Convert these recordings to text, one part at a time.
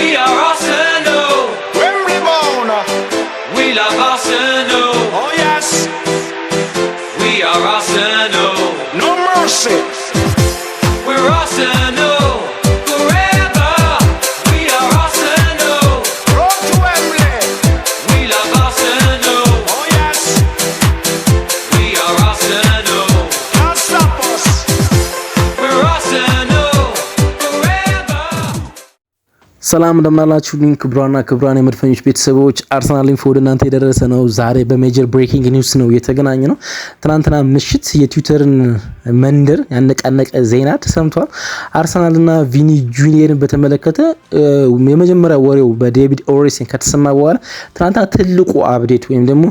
We are Arsenal. Wembley bound. We love Arsenal. Oh yes. We are Arsenal. No mercy. We're Arsenal forever. We are Arsenal. Road to Wembley. We love Arsenal. Oh yes. We are Arsenal. Can't stop us. We're Arsenal forever. ሰላም እንደምናላችሁ ክቡራን የመድፈኞች ቤተሰቦች አርሰናል ኢንፎ ወደ እናንተ የደረሰ ነው። ዛሬ በሜጀር ብሬኪንግ ኒውስ ነው የተገናኘ ነው። ትናንትና ምሽት የትዊተርን መንደር ያነቃነቀ ዜና ተሰምቷል። አርሰናልና ቪኒ ጁኒየርን በተመለከተ የመጀመሪያ ወሬው በዴቪድ ኦሬስን ከተሰማ በኋላ ትናንትና ትልቁ አፕዴት ወይም ደግሞ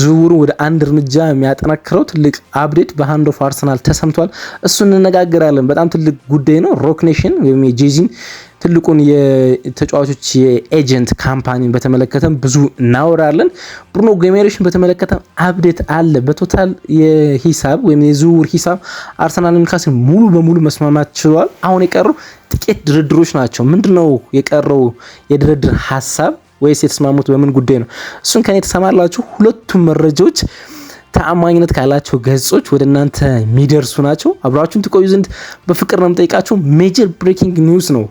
ዝውውሩ ወደ አንድ እርምጃ የሚያጠናክረው ትልቅ አፕዴት በሃንድ ኦፍ አርሰናል ተሰምቷል። እሱን እንነጋገራለን። በጣም ትልቅ ጉዳይ ነው። ሮክ ኔሽን ወይም የጄዚን ትልቁን የተጫዋቾች የኤጀንት ካምፓኒን በተመለከተ ብዙ እናወራለን። ብሩኖ ጊሜሬሽን በተመለከተ አፕዴት አለ። በቶታል የሂሳብ ወይም የዝውውር ሂሳብ አርሰናል ኒውካስል ሙሉ በሙሉ መስማማት ችሏል። አሁን የቀሩ ጥቂት ድርድሮች ናቸው። ምንድነው የቀረው የድርድር ሀሳብ ወይስ የተስማሙት በምን ጉዳይ ነው? እሱን ከኔ ተሰማላችሁ። ሁለቱም መረጃዎች ተአማኝነት ካላቸው ገጾች ወደ እናንተ የሚደርሱ ናቸው። አብራችሁን ትቆዩ ዘንድ በፍቅር ነው የምጠይቃችሁ። ሜጀር ብሬኪንግ ኒውስ ነው።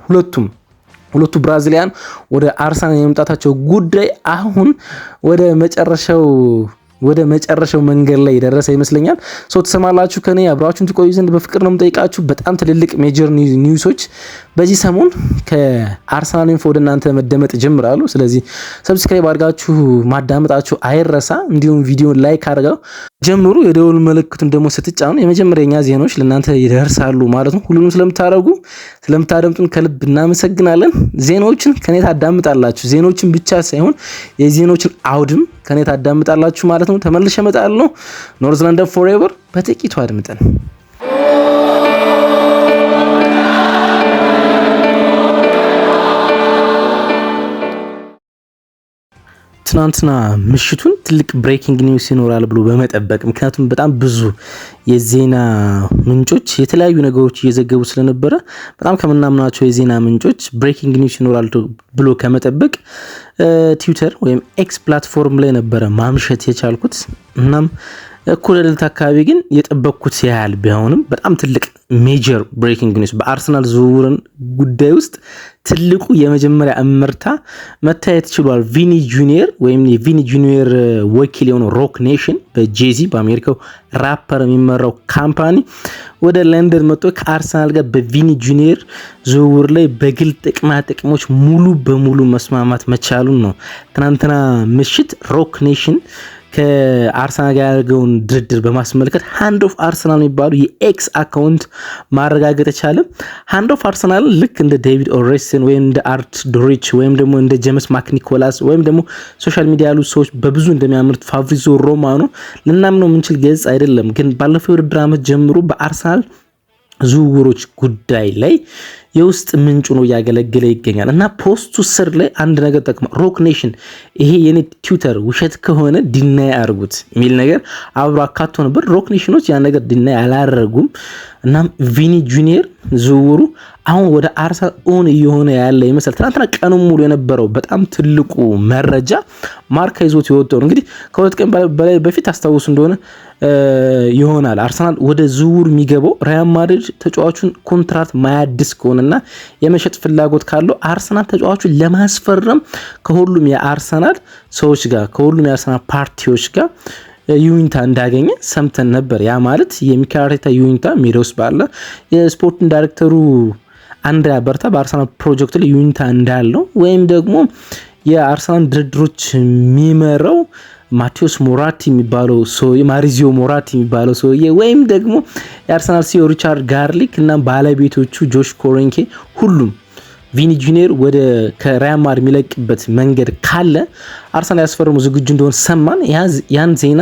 ሁለቱ ብራዚሊያን ወደ አርሰናል የመምጣታቸው ጉዳይ አሁን ወደ መጨረሻው መንገድ ላይ የደረሰ ይመስለኛል። ተሰማላችሁ ከኔ አብራችሁን ትቆዩ ዘንድ በፍቅር ነው የምጠይቃችሁ። በጣም ትልልቅ ሜጀር ኒውሶች በዚህ ሰሞን ከአርሰናል ኢንፎ ወደ እናንተ መደመጥ ጀምራሉ። ስለዚህ ሰብስክራይብ አድርጋችሁ ማዳመጣችሁ አይረሳ። እንዲሁም ቪዲዮን ላይክ አድርጋው ጀምሩ። የደወል ምልክቱን ደግሞ ስትጫኑ የመጀመሪያኛ ዜናዎች ለእናንተ ይደርሳሉ ማለት ነው። ሁሉንም ስለምታደምጡን ከልብ እናመሰግናለን። ዜናዎችን ከኔ ታዳምጣላችሁ። ዜናዎችን ብቻ ሳይሆን የዜናዎችን አውድም ከኔ ታዳምጣላችሁ ማለት ነው። ተመልሼ እመጣለሁ። ኖርዝ ለንደን ፎሬቨር በጥቂቱ አድምጠን ትናንትና ምሽቱን ትልቅ ብሬኪንግ ኒውስ ይኖራል ብሎ በመጠበቅ ምክንያቱም በጣም ብዙ የዜና ምንጮች የተለያዩ ነገሮች እየዘገቡ ስለነበረ በጣም ከምናምናቸው የዜና ምንጮች ብሬኪንግ ኒውስ ይኖራል ብሎ ከመጠበቅ ትዊተር ወይም ኤክስ ፕላትፎርም ላይ ነበረ ማምሸት የቻልኩት። እናም እኩለ ሌሊት አካባቢ ግን የጠበቅኩት ያህል ቢሆንም በጣም ትልቅ ሜጀር ብሬኪንግ ኒውስ በአርሰናል ዝውውርን ጉዳይ ውስጥ ትልቁ የመጀመሪያ እምርታ መታየት ችሏል። ቪኒ ጁኒየር ወይም የቪኒ ጁኒየር ወኪል የሆነው ሮክ ኔሽን በጄዚ በአሜሪካው ራፐር የሚመራው ካምፓኒ ወደ ለንደን መጥቶ ከአርሰናል ጋር በቪኒ ጁኒየር ዝውውር ላይ በግል ጥቅሞች ሙሉ በሙሉ መስማማት መቻሉን ነው ትናንትና ምሽት ሮክ ኔሽን ከአርሰናል ጋር ያደረገውን ድርድር በማስመልከት ሃንድ ኦፍ አርሰናል የሚባሉ የኤክስ አካውንት ማረጋገጥ የቻለ ሃንድ ኦፍ አርሰናል ልክ እንደ ዴቪድ ኦሬስን ወይም እንደ አርት ዶሪች ወይም ደግሞ እንደ ጄምስ ማክኒኮላስ ወይም ደግሞ ሶሻል ሚዲያ ያሉ ሰዎች በብዙ እንደሚያምኑት ፋብሪዞ ሮማኖ ልናምነው የምንችል ገጽ አይደለም። ግን ባለፈው የውድድር ዓመት ጀምሮ በአርሰናል ዝውውሮች ጉዳይ ላይ የውስጥ ምንጩ ነው ያገለገለ ይገኛል እና ፖስቱ ስር ላይ አንድ ነገር ጠቅማ ሮክ ኔሽን ይሄ የኔ ትዊተር ውሸት ከሆነ ዲናይ አርጉት የሚል ነገር አብሮ አካቶ ነበር። ሮክ ኔሽኖች ያን ነገር ዲናይ አላረጉም። እናም ቪኒ ጁኒየር ዝውውሩ አሁን ወደ አርሰናል ኦን እየሆነ ያለ ይመስላል። ትናንትና ቀኑን ሙሉ የነበረው በጣም ትልቁ መረጃ ማርካ ይዞት የወጣው እንግዲህ ከሁለት ቀን በላይ በፊት አስታውሱ እንደሆነ ይሆናል አርሰናል ወደ ዝውውር የሚገባው ሪያል ማድሪድ ተጫዋቹን ኮንትራት ማያድስ ከሆነና የመሸጥ ፍላጎት ካለው አርሰናል ተጫዋቹን ለማስፈረም ከሁሉም የአርሰናል ሰዎች ጋር ከሁሉም የአርሰናል ፓርቲዎች ጋር ዩኒታ እንዳገኘ ሰምተን ነበር። ያ ማለት የሚካኤል አርቴታ ዩኒታ ሜዳውስ ባለ የስፖርቲንግ ዳይሬክተሩ አንድሪያ በርታ በአርሰናል ፕሮጀክት ላይ ዩኒታ እንዳለው ወይም ደግሞ የአርሰናል ድርድሮች የሚመራው ማቴዎስ ሞራቲ የሚባለው ሰውዬ ማሪዚዮ ሞራቲ የሚባለው ሰውዬ ወይም ደግሞ የአርሰናል ሲኦ ሪቻርድ ጋርሊክ እና ባለቤቶቹ ጆሽ ኮሬንኬ ሁሉም ቪኒ ጁኒየር ወደ ከሪያል ማድሪድ የሚለቅበት መንገድ ካለ አርሰናል ያስፈርሙ ዝግጁ እንደሆነ ሰማን። ያን ዜና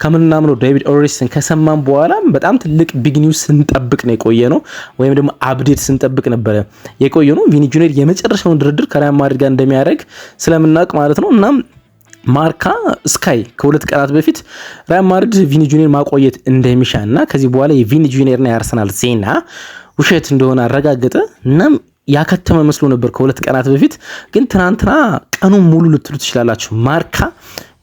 ከምናምነው ዴቪድ ኦሬስን ከሰማን በኋላ በጣም ትልቅ ቢግ ኒውስ ስንጠብቅ ነው የቆየ ነው ወይም ደግሞ አፕዴት ስንጠብቅ ነበር የቆየ ነው። ቪኒ ጁኒየር የመጨረሻውን ድርድር ከሪያል ማድሪድ ጋር እንደሚያደርግ ስለምናውቅ ማለት ነው። እና ማርካ ስካይ ከሁለት ቀናት በፊት ሪያል ማድሪድ ቪኒ ጁኒየር ማቆየት እንደሚሻና ከዚህ በኋላ የቪኒ ጁኒየርና የአርሰናል ዜና ውሸት እንደሆነ አረጋገጠ። እናም ያከተመ መስሎ ነበር ከሁለት ቀናት በፊት። ግን ትናንትና ቀኑን ሙሉ ልትሉ ትችላላችሁ ማርካ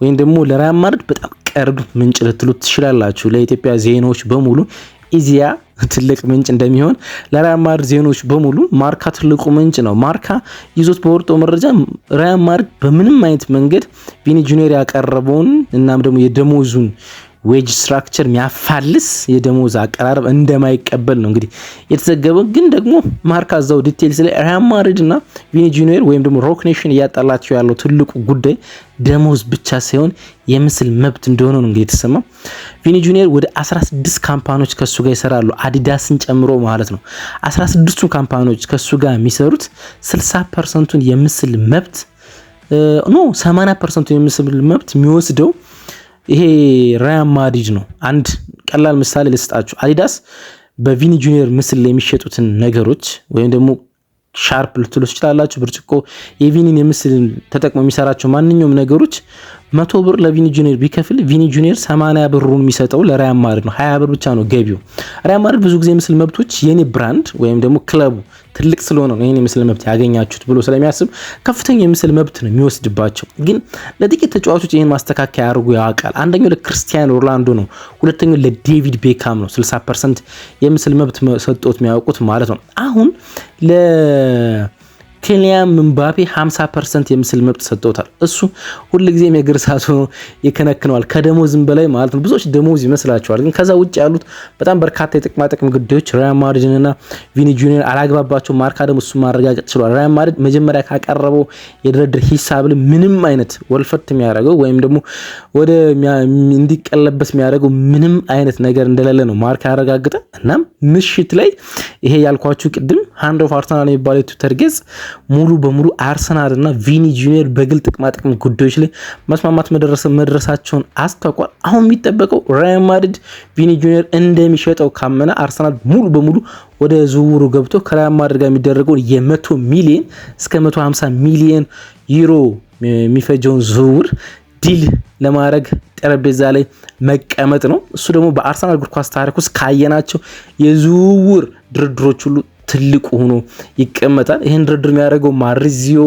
ወይም ደግሞ ለሪያል ማድሪድ በጣም ቅርብ ምንጭ ልትሉ ትችላላችሁ። ለኢትዮጵያ ዜናዎች በሙሉ ኢዚያ ትልቅ ምንጭ እንደሚሆን ለሪያል ማድሪድ ዜናዎች በሙሉ ማርካ ትልቁ ምንጭ ነው። ማርካ ይዞት በወጣው መረጃ ሪያል ማድሪድ በምንም አይነት መንገድ ቪኒ ጁኒየር ያቀረበውን እናም ደግሞ የደሞዙን ዌጅ ስትራክቸር የሚያፋልስ የደሞዝ አቀራረብ እንደማይቀበል ነው እንግዲህ የተዘገበው። ግን ደግሞ ማርካ እዛው ዲቴይልስ ላይ ሪያል ማድሪድ እና ቪኒ ጁኒየር ወይም ደግሞ ሮክ ኔሽን እያጣላቸው ያለው ትልቁ ጉዳይ ደሞዝ ብቻ ሳይሆን የምስል መብት እንደሆነ ነው እንግዲህ የተሰማው። ቪኒ ጁኒየር ወደ 16 ካምፓኒዎች ከሱ ጋር ይሰራሉ፣ አዲዳስን ጨምሮ ማለት ነው። 16ቱ ካምፓኒዎች ከሱ ጋር የሚሰሩት 60% የምስል መብት 80% የምስል መብት የሚወስደው ይሄ ሪያል ማድሪድ ነው። አንድ ቀላል ምሳሌ ልስጣችሁ። አዲዳስ በቪኒ ጁኒየር ምስል ላይ የሚሸጡትን ነገሮች ወይም ደግሞ ሻርፕ ልትሉ ትችላላችሁ፣ ብርጭቆ፣ የቪኒን የምስል ተጠቅሞ የሚሰራቸው ማንኛውም ነገሮች 100 ብር ለቪኒ ጁኒየር ቢከፍል ቪኒ ጁኒየር 80 ብሩን የሚሰጠው ለሪያል ማድሪድ ነው። 20 ብር ብቻ ነው ገቢው። ሪያል ማድሪድ ብዙ ጊዜ ምስል መብቶች የኔ ብራንድ ወይም ደግሞ ክለቡ ትልቅ ስለሆነ ነው የኔ ምስል መብት ያገኛችሁት ብሎ ስለሚያስብ ከፍተኛ የምስል መብት ነው የሚወስድባቸው። ግን ለጥቂት ተጫዋቾች ይህን ማስተካከያ አድርጎ ያውቃል። አንደኛው ለክርስቲያኖ ሮናልዶ ነው፣ ሁለተኛው ለዴቪድ ቤካም ነው 60% የምስል መብት ሰጥቶት የሚያውቁት ማለት ነው። አሁን ኬሊያን ምባፔ 50% የምስል መብት ሰጥቶታል። እሱ ሁልጊዜም የእግር ሰዓት ሆኖ ይከነክነዋል ከደሞዝም በላይ ማለት ነው። ብዙዎች ደሞዝ ይመስላቸዋል፣ ግን ከዛ ውጭ ያሉት በጣም በርካታ የጥቅማ ጥቅም ጉዳዮች ሪያል ማድሪድና ቪኒ ጁኒየር አላግባባቸው። ማርካ ደግሞ እሱ ማረጋገጥ ችሏል። ሪያል ማድሪድ መጀመሪያ ካቀረበው የድርድር ሂሳብ ላይ ምንም አይነት ወልፈት የሚያደርገው ወይም ደግሞ ወደ እንዲቀለበስ የሚያደርገው ምንም አይነት ነገር እንደሌለ ነው ማርካ ያረጋግጠ። እናም ምሽት ላይ ይሄ ያልኳችሁ ቅድም ሃንድ ኦፍ አርሰናል የሚባለው ትዊተር ገጽ ሙሉ በሙሉ አርሰናል እና ቪኒ ጁኒየር በግል ጥቅማ ጥቅም ጉዳዮች ላይ መስማማት መድረሳቸውን አስታውቋል። አሁን የሚጠበቀው ሪያል ማድሪድ ቪኒ ጁኒየር እንደሚሸጠው ካመነ አርሰናል ሙሉ በሙሉ ወደ ዝውውሩ ገብቶ ከሪያል ማድሪድ ጋር የሚደረገውን የ100 ሚሊዮን እስከ 150 ሚሊዮን ዩሮ የሚፈጀውን ዝውውር ዲል ለማድረግ ጠረጴዛ ላይ መቀመጥ ነው። እሱ ደግሞ በአርሰናል እግር ኳስ ታሪክ ውስጥ ካየናቸው የዝውውር ድርድሮች ሁሉ ትልቁ ሆኖ ይቀመጣል። ይሄን ድርድር የሚያደርገው ማሪዚዮ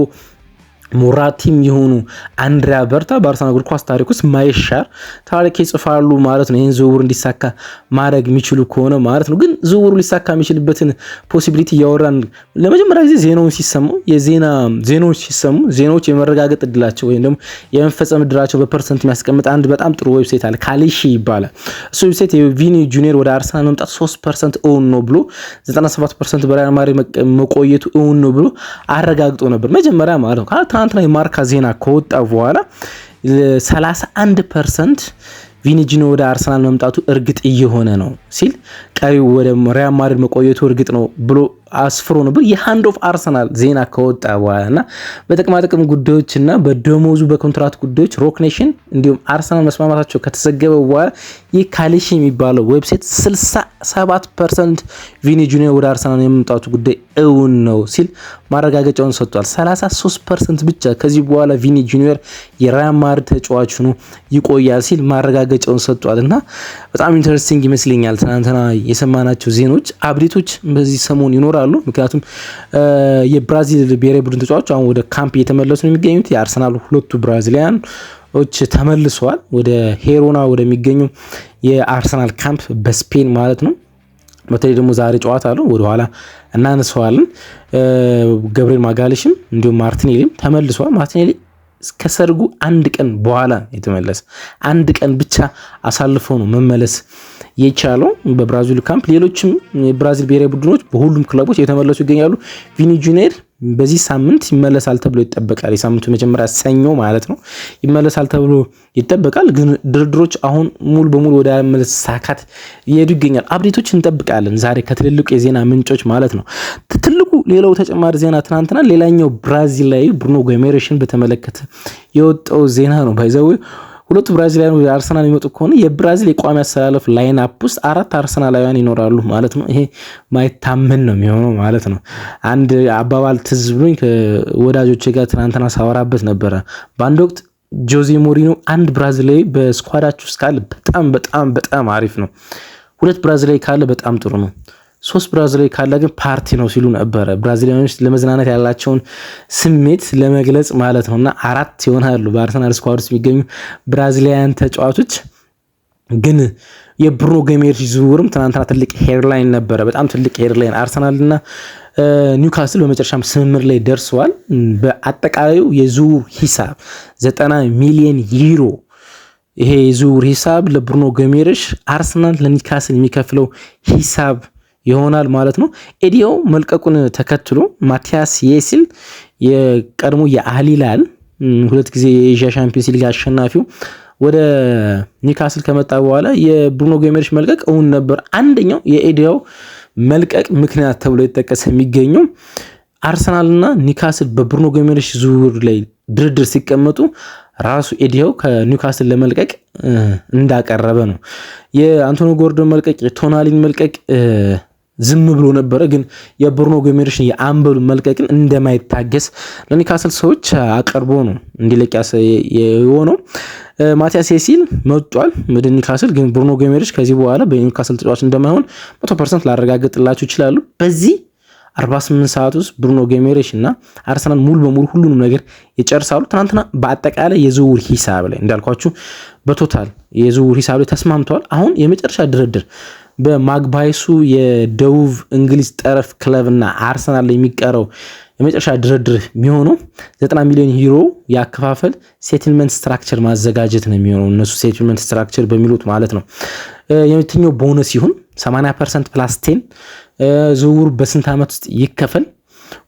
ሞራቲም የሆኑ አንድሪያ በርታ በአርሰናል እግር ኳስ ታሪክ ውስጥ ማይሻር ታሪክ ይጽፋሉ ማለት ነው። ይህን ዝውውር እንዲሳካ ማድረግ የሚችሉ ከሆነ ማለት ነው። ግን ዝውውሩ ሊሳካ የሚችልበትን ፖሲቢሊቲ እያወራን ለመጀመሪያ ጊዜ ዜናዎች ሲሰሙ ዜናዎች የመረጋገጥ እድላቸው ወይም ደግሞ የመፈጸም እድላቸው በፐርሰንት የሚያስቀምጥ አንድ በጣም ጥሩ ዌብሳይት አለ፣ ካሊሺ ይባላል። እሱ ዌብሳይት የቪኒ ጁኒየር ወደ አርሰናል መምጣት 3% እውን ነው ብሎ 97% በሪያል ማድሪድ መቆየቱ እውን ነው ብሎ አረጋግጦ ነበር መጀመሪያ ማለት ነው። ትናንትና የማርካ ዜና ከወጣ በኋላ 31% ቪኒ ጁኒየር ወደ አርሰናል መምጣቱ እርግጥ እየሆነ ነው ሲል ቀሪው ወደ ሪያል ማድሪድ መቆየቱ እርግጥ ነው ብሎ አስፍሮ ነበር። የሃንድ ኦፍ አርሰናል ዜና ከወጣ በኋላ እና በጥቅማ ጥቅም ጉዳዮችና በደሞዙ በኮንትራት ጉዳዮች ሮክ ኔሽን እንዲሁም አርሰናል መስማማታቸው ከተዘገበ በኋላ ይህ ካሊሺ የሚባለው ዌብሳይት 67% ቪኒ ጁኒየር ወደ አርሰናል የመምጣቱ ጉዳይ እውን ነው ሲል ማረጋገጫውን ሰጥቷል። 33% ብቻ ከዚህ በኋላ ቪኒ ጁኒየር የሪያል ማድሪድ ተጫዋች ሆኖ ይቆያል ሲል ማረጋገጫውን ሰጥቷል። እና በጣም ኢንተረስቲንግ ይመስለኛል ትናንትና የሰማናቸው ዜናዎች አብዴቶች በዚህ ሰሞን ይኖራሉ። ምክንያቱም የብራዚል ብሔራዊ ቡድን ተጫዋቾች አሁን ወደ ካምፕ እየተመለሱ ነው የሚገኙት። የአርሰናል ሁለቱ ብራዚሊያኖች ተመልሰዋል ወደ ሄሮና ወደሚገኙ የአርሰናል ካምፕ በስፔን ማለት ነው። በተለይ ደግሞ ዛሬ ጨዋታ አለው፣ ወደኋላ እናነሳዋለን። ገብርኤል ማጋሌሽም እንዲሁም ማርቲኔሊም ተመልሰዋል። ማርቲኔሊ ከሰርጉ አንድ ቀን በኋላ የተመለሰ አንድ ቀን ብቻ አሳልፎ ነው መመለስ የቻለው በብራዚል ካምፕ። ሌሎችም የብራዚል ብሔራዊ ቡድኖች በሁሉም ክለቦች የተመለሱ ይገኛሉ። ቪኒ ጁኒየር በዚህ ሳምንት ይመለሳል ተብሎ ይጠበቃል። የሳምንቱ መጀመሪያ ሰኞ ማለት ነው ይመለሳል ተብሎ ይጠበቃል። ግን ድርድሮች አሁን ሙሉ በሙሉ ወደ መሳካት እየሄዱ ይገኛል። አብዴቶች እንጠብቃለን ዛሬ ከትልልቁ የዜና ምንጮች ማለት ነው። ትልቁ ሌላው ተጨማሪ ዜና ትናንትና ሌላኛው ብራዚላዊ ብሩኖ ጎሜሬሽን በተመለከተ የወጣው ዜና ነው። ባይዘው ሁለቱ ብራዚላውያን ወደ አርሰናል የሚመጡ ከሆነ የብራዚል የቋሚ አሰላለፍ ላይን አፕ ውስጥ 4 አርሰናላውያን ይኖራሉ ማለት ነው። ይሄ ማይታመን ነው የሚሆነው ማለት ነው። አንድ አባባል ትዝ ብሎኝ ከወዳጆቼ ጋር ትናንትና ሳወራበት ነበረ። በአንድ ወቅት ጆዜ ሞሪኖ አንድ ብራዚላዊ በስኳዳችሁ ውስጥ ካለ በጣም በጣም በጣም አሪፍ ነው፣ 2 ብራዚላዊ ካለ በጣም ጥሩ ነው፣ 3 ብራዚላዊ ካለ ግን ፓርቲ ነው ሲሉ ነበረ። ብራዚላውያኖች ለመዝናናት ያላቸውን ስሜት ለመግለጽ ማለት ነውና 4 ይሆናሉ በአርሰናል ስኳድ ውስጥ የሚገኙ ብራዚላውያን ተጫዋቾች። ግን የብሩኖ ጊሜሬሽ ዝውውርም ትናንትና ትልቅ ሄድላይን ነበረ። በጣም ትልቅ ሄድላይን። አርሰናልና ኒውካስል በመጨረሻም ስምምር ላይ ደርሰዋል። በአጠቃላዩ የዝውውር ሂሳብ 90 ሚሊዮን ዩሮ ይሄ የዝውውር ሂሳብ ለብሩኖ ጊሜሬሽ አርሰናል ለኒውካስል የሚከፍለው ሂሳብ ይሆናል ማለት ነው። ኤዲያው መልቀቁን ተከትሎ ማቲያስ የሲል የቀድሞ የአህሊላል 2 ጊዜ የኤዥያ ቻምፒየንስ ሊግ አሸናፊው ወደ ኒውካስል ከመጣ በኋላ የብሩኖ ጊሜሬሽ መልቀቅ እውን ነበር። አንደኛው የኤዲያው መልቀቅ ምክንያት ተብሎ የተጠቀሰ የሚገኘው አርሰናልና ኒውካስል በብሩኖ ጊሜሬሽ ዝውውር ላይ ድርድር ሲቀመጡ ራሱ ኤዲያው ከኒውካስል ለመልቀቅ እንዳቀረበ ነው። የአንቶኒ ጎርዶን መልቀቅ፣ የቶናሊን መልቀቅ ዝም ብሎ ነበረ። ግን የብሩኖ ጊሜሬሽን የአምበሉ መልቀቅን እንደማይታገስ ለኒውካስል ሰዎች አቀርቦ ነው እንዲለቅ የሆነው። ማቲያስ የሲል መጥቷል ወደ ኒውካስል። ግን ብሩኖ ጊሜሬሽ ከዚህ በኋላ በኒውካስል ተጫዋች እንደማይሆን 100% ላረጋግጥላችሁ ይችላሉ። በዚህ 48 ሰዓት ውስጥ ብሩኖ ጊሜሬሽ እና አርሰናል ሙሉ በሙሉ ሁሉንም ነገር ይጨርሳሉ። ትናንትና በአጠቃላይ የዝውውር ሂሳብ ላይ እንዳልኳችሁ በቶታል የዝውውር ሂሳብ ላይ ተስማምተዋል። አሁን የመጨረሻ ድርድር በማግባይሱ የደቡብ እንግሊዝ ጠረፍ ክለብና አርሰናል ላይ የሚቀረው የመጨረሻ ድርድር የሚሆነው 90 ሚሊዮን ዩሮ ያከፋፈል ሴትልመንት ስትራክቸር ማዘጋጀት ነው የሚሆነው። እነሱ ሴትልመንት ስትራክቸር በሚሉት ማለት ነው። የትኛው ቦነስ ይሁን 80% ፕላስ 10 ዝውውሩ በስንት ዓመት ውስጥ ይከፈል፣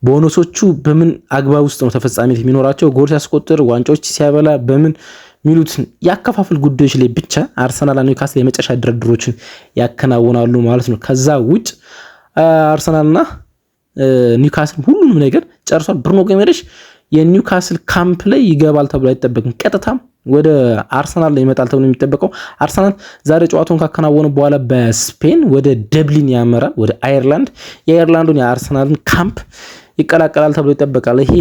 ቦነሶቹ በምን አግባብ ውስጥ ነው ተፈጻሚነት የሚኖራቸው፣ ጎል ሲያስቆጥር፣ ዋንጫዎች ሲያበላ በምን ሚሉት ያከፋፈል ጉዳዮች ላይ ብቻ አርሰናልና ኒውካስል የመጨረሻ ድርድሮችን ያከናውናሉ ማለት ነው። ከዛ ውጭ አርሰናልና ኒውካስል ሁሉንም ነገር ጨርሷል። ብሩኖ ጊሜሬሽ የኒውካስል ካምፕ ላይ ይገባል ተብሎ አይጠበቅም። ቀጥታም ወደ አርሰናል ላይ ይመጣል ተብሎ የሚጠበቀው አርሰናል ዛሬ ጨዋታውን ካከናወነ በኋላ በስፔን ወደ ደብሊን ያመራል፣ ወደ አየርላንድ። የአየርላንዱን የአርሰናልን ካምፕ ይቀላቀላል ተብሎ ይጠበቃል። ይሄ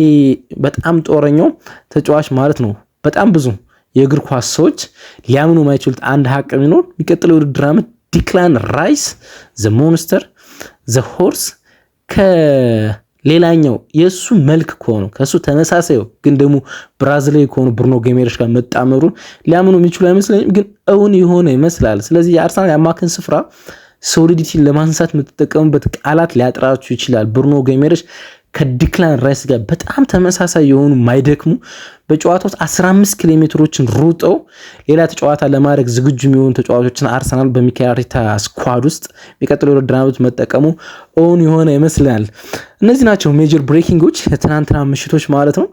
በጣም ጦረኛው ተጫዋች ማለት ነው። በጣም ብዙ የእግር ኳስ ሰዎች ሊያምኑ ማይችሉት አንድ ሀቅ ቢኖር የሚቀጥለው ውድድር ዓመት ዲክላን ራይስ ዘ ሞንስተር ዘ ሆርስ ከሌላኛው የእሱ መልክ ከሆኑ ከእሱ ተመሳሳዩ ግን ደግሞ ብራዚላዊ ከሆኑ ብሩኖ ጊሜሬሽ ጋር መጣመሩን ሊያምኑ የሚችሉ አይመስለኝም፣ ግን እውን የሆነ ይመስላል። ስለዚህ የአርሰናል የአማካኝ ስፍራ ሶሊዲቲን ለማንሳት የምትጠቀሙበት ቃላት ሊያጥራችሁ ይችላል። ብሩኖ ጊሜሬሽ ከዲክላን ራይስ ጋር በጣም ተመሳሳይ የሆኑ ማይደክሙ በጨዋታ ውስጥ 15 ኪሎ ሜትሮችን ሩጠው ሌላ ተጫዋታ ለማድረግ ዝግጁ የሚሆኑ ተጫዋቾችን አርሰናል በሚካኤል አርቴታ ስኳድ ውስጥ የሚቀጥለው ውድድር ዓመት መጠቀሙ ኦን የሆነ ይመስላል። እነዚህ ናቸው ሜጀር ብሬኪንጎች የትናንትና ምሽቶች ማለት ነው።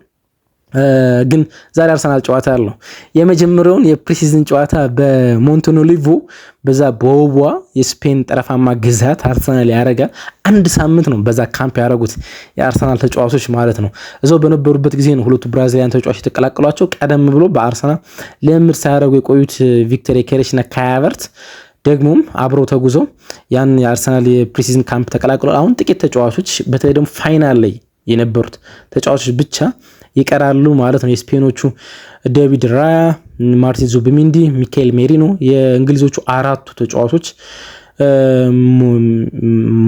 ግን ዛሬ አርሰናል ጨዋታ ያለው የመጀመሪያውን የፕሪሲዝን ጨዋታ በሞንቴኖሊቮ በዛ በውቧ የስፔን ጠረፋማ ግዛት አርሰናል ያደርጋል። 1 ሳምንት ነው በዛ ካምፕ ያደረጉት የአርሰናል ተጫዋቾች ማለት ነው። እዛው በነበሩበት ጊዜ ነው ሁለቱ ብራዚሊያን ተጫዋቾች የተቀላቀሏቸው። ቀደም ብሎ በአርሰናል ልምምድ ሳያደርጉ የቆዩት ቪክተር ዮኬሬሽ እና ካይ ሃቨርትዝ ደግሞም አብረው ተጉዘው ያን የአርሰናል የፕሪሲዝን ካምፕ ተቀላቅሏል። አሁን ጥቂት ተጫዋቾች በተለይ ደግሞ ፋይናል ላይ የነበሩት ተጫዋቾች ብቻ ይቀራሉ ማለት ነው። የስፔኖቹ ዴቪድ ራያ፣ ማርቲን ዙቢሜንዲ፣ ሚካኤል ሜሪኖ፣ የእንግሊዞቹ 4ቱ ተጫዋቾች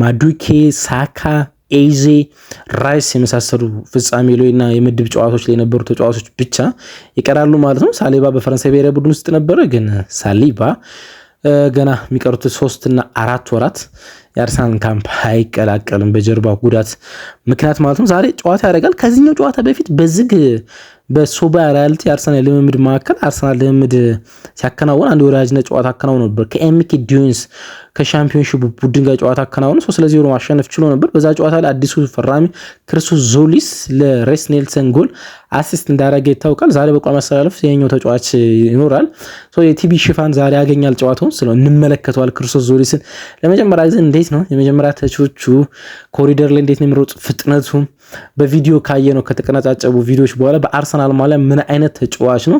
ማዱኬ፣ ሳካ፣ ኤዜ፣ ራይስ የመሳሰሉ ፍጻሜ ላይና የምድብ ጨዋታዎች ላይ የነበሩ ተጫዋቾች ብቻ ይቀራሉ ማለት ነው። ሳሊባ በፈረንሳይ ብሔራዊ ቡድን ውስጥ ነበረ፣ ግን ሳሊባ ገና የሚቀሩት 3 እና 4 ወራት የአርሰናል ካምፕ አይቀላቀልም በጀርባ ጉዳት ምክንያት ማለት ነው። ዛሬ ጨዋታ ያደርጋል። ከዚህኛው ጨዋታ በፊት በዝግ በሶባ ሪያሊቲ አርሰናል ልምምድ ማዕከል አርሰናል ልምምድ ሲያከናውን አንድ ወዳጅነት ጨዋታ አከናውኖ ነበር ከኤምኬ ዲዩንስ ከሻምፒዮንሺፕ ቡድን ጋር ጨዋታ አከናውኖ 3-0 ማሸነፍ ችሎ ነበር። በዛ ጨዋታ ላይ አዲሱ ፈራሚ ክርስቶስ ዞሊስ ለሬስ ኔልሰን ጎል አሲስት እንዳደረገ ይታወቃል። ዛሬ በቋሚ አሰላለፍ የኛው ተጫዋች ይኖራል። የቲቪ ሽፋን ዛሬ ያገኛል ጨዋታውን ስለ እንመለከተዋል። ክርስቶስ ዞሊስን ለመጀመሪያ ጊዜ እንዴት ነው የመጀመሪያ ተቾቹ ኮሪደር ላይ እንዴት ነው የሚሮጥ ፍጥነቱ በቪዲዮ ካየ ነው ከተቀናጫጨቡ ቪዲዮዎች በኋላ በአርሰናል ማሊያ ምን አይነት ተጫዋች ነው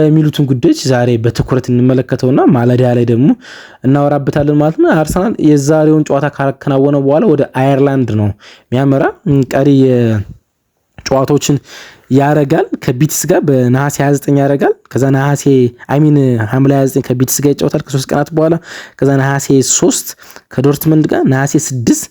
የሚሉትን ጉዳዮች ዛሬ በትኩረት እንመለከተውና ማለዳ ላይ ደግሞ እናወራበታለን ማለት ነው። አርሰናል የዛሬውን ጨዋታ ካከናወነ በኋላ ወደ አየርላንድ ነው የሚያመራ። ቀሪ ጨዋታዎችን ያረጋል። ከቢቲስ ጋር በነሐሴ 29 ያረጋል። ከዛ ነሐሴ ሐምሌ 29 ከቢትስ ጋር ይጫወታል ከ3 ቀናት በኋላ። ከዛ ነሐሴ 3 ከዶርትመንድ ጋር፣ ነሐሴ 6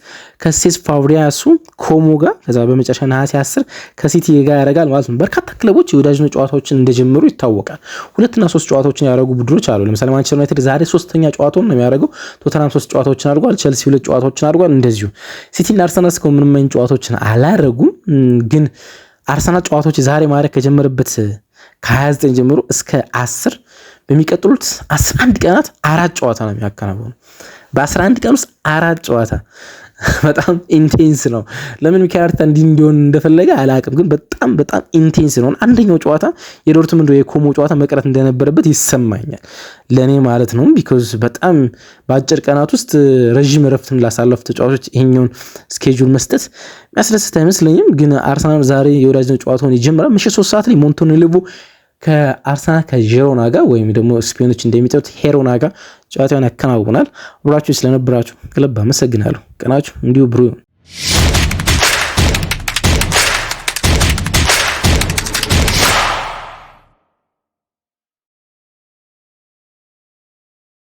ከሴስ ፋብሪያሱ ኮሞ ጋር፣ ከዛ በመጨረሻ ነሐሴ 10 ከሲቲ ጋር ያደርጋል ማለት ነው። በርካታ ክለቦች የወዳጅነት ጨዋታዎችን እንደጀመሩ ይታወቃል። 2 እና 3 ጨዋታዎችን ያደረጉ ቡድኖች አሉ። ለምሳሌ ማንቸስተር ዩናይትድ ዛሬ 3ኛ ጨዋታውን ነው የሚያደርገው። ቶተንሃም 3 ጨዋታዎችን አድርጓል። ቸልሲ 2 ጨዋታዎችን አድርጓል። እንደዚሁ ሲቲ እና አርሰናል እስካሁን ምንም አይነት ጨዋታዎችን አላደረጉም። ግን አርሰናል ጨዋታዎች ዛሬ ማድረግ ከጀመረበት ከ29 ጀምሮ እስከ 10 በሚቀጥሉት 11 ቀናት 4 ጨዋታ ነው የሚያከናውነው። በ11 ቀን ውስጥ 4 ጨዋታ በጣም ኢንቴንስ ነው። ለምን ሚካኤል አርቴታ እንዲህ እንዲሆን እንደፈለገ አላውቅም፣ ግን በጣም ኢንቴንስ ነው። አንደኛው ጨዋታ የዶርትመንድ የኮሞ ጨዋታ መቅረት እንደነበረበት ይሰማኛል ለኔ ማለት ነው። ቢኮዝ በጣም በአጭር ቀናት ውስጥ ረጅም እረፍትን ላሳለፉ ተጫዋቾች ይሄኛውን ስኬጁል መስጠት የሚያስደስት አይመስለኝም። ግን አርሰናል ዛሬ የወዳጅነት ጨዋታውን ይጀምራል። ምሽት 3 ሰዓት ላይ ሞንቶኔሌቮ ከአርሰናል ከጄሮና ጋር ወይም ደግሞ ስፔኖች እንደሚጠሩት ሄሮና ጋር ጨዋታውን ያከናውናል። አብራችሁ ስለነበራችሁ ከልብ አመሰግናለሁ። ቀናችሁ እንዲሁ ብሩህ